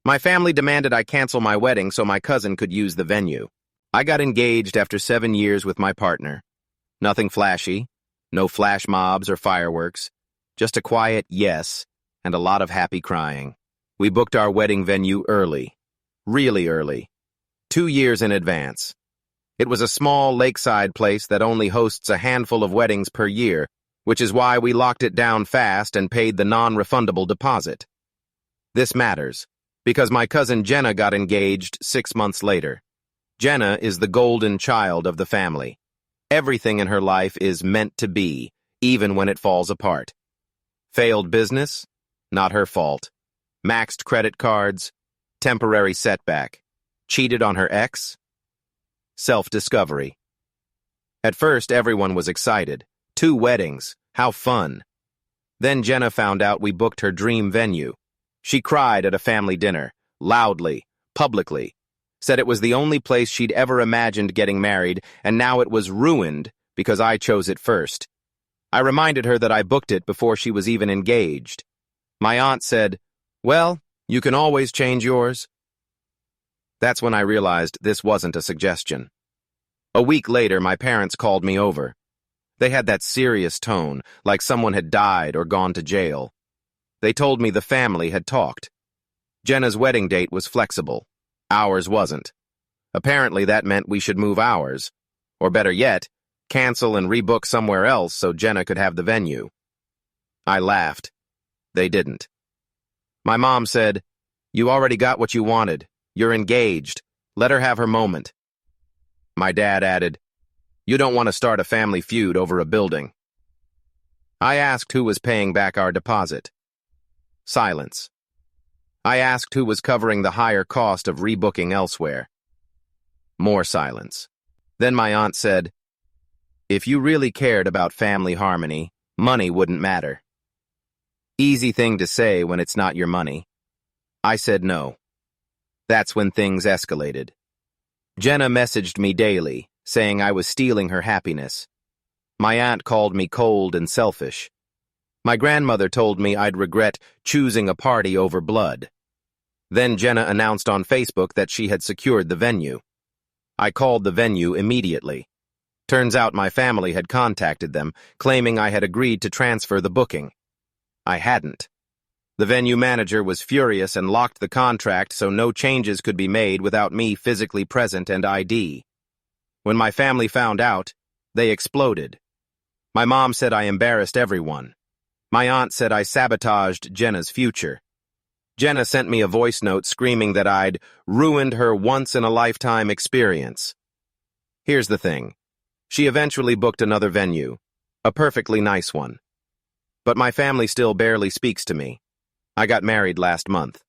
My family demanded I cancel my wedding so my cousin could use the venue. I got engaged after 7 years with my partner. Nothing flashy, no flash mobs or fireworks, just a quiet yes and a lot of happy crying. We booked our wedding venue early, really early, 2 years in advance. It was a small lakeside place that only hosts a handful of weddings per year, which is why we locked it down fast and paid the non-refundable deposit. This matters, because my cousin Jenna got engaged 6 months later. Jenna is the golden child of the family. Everything in her life is meant to be, even when it falls apart. Failed business? Not her fault. Maxed credit cards? Temporary setback. Cheated on her ex? Self-discovery. At first, everyone was excited. 2 weddings. How fun. Then Jenna found out we booked her dream venue. She cried at a family dinner, loudly, publicly, said it was the only place she'd ever imagined getting married, and now it was ruined because I chose it first. I reminded her that I booked it before she was even engaged. My aunt said, "Well, you can always change yours." That's when I realized this wasn't a suggestion. A week later, my parents called me over. They had that serious tone, like someone had died or gone to jail. They told me the family had talked. Jenna's wedding date was flexible. Ours wasn't. Apparently that meant we should move ours. Or better yet, cancel and rebook somewhere else so Jenna could have the venue. I laughed. They didn't. My mom said, "You already got what you wanted. You're engaged. Let her have her moment." My dad added, "You don't want to start a family feud over a building." I asked who was paying back our deposit. Silence. I asked who was covering the higher cost of rebooking elsewhere. More silence. Then my aunt said, "If you really cared about family harmony, money wouldn't matter." Easy thing to say when it's not your money. I said no. That's when things escalated. Jenna messaged me daily, saying I was stealing her happiness. My aunt called me cold and selfish. My grandmother told me I'd regret choosing a party over blood. Then Jenna announced on Facebook that she had secured the venue. I called the venue immediately. Turns out my family had contacted them, claiming I had agreed to transfer the booking. I hadn't. The venue manager was furious and locked the contract so no changes could be made without me physically present and ID. When my family found out, they exploded. My mom said I embarrassed everyone. My aunt said I sabotaged Jenna's future. Jenna sent me a voice note screaming that I'd ruined her once-in-a-lifetime experience. Here's the thing. She eventually booked another venue, a perfectly nice one. But my family still barely speaks to me. I got married last month.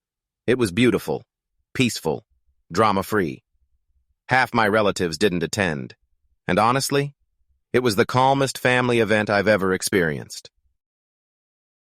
It was beautiful, peaceful, drama-free. Half my relatives didn't attend. And honestly, it was the calmest family event I've ever experienced.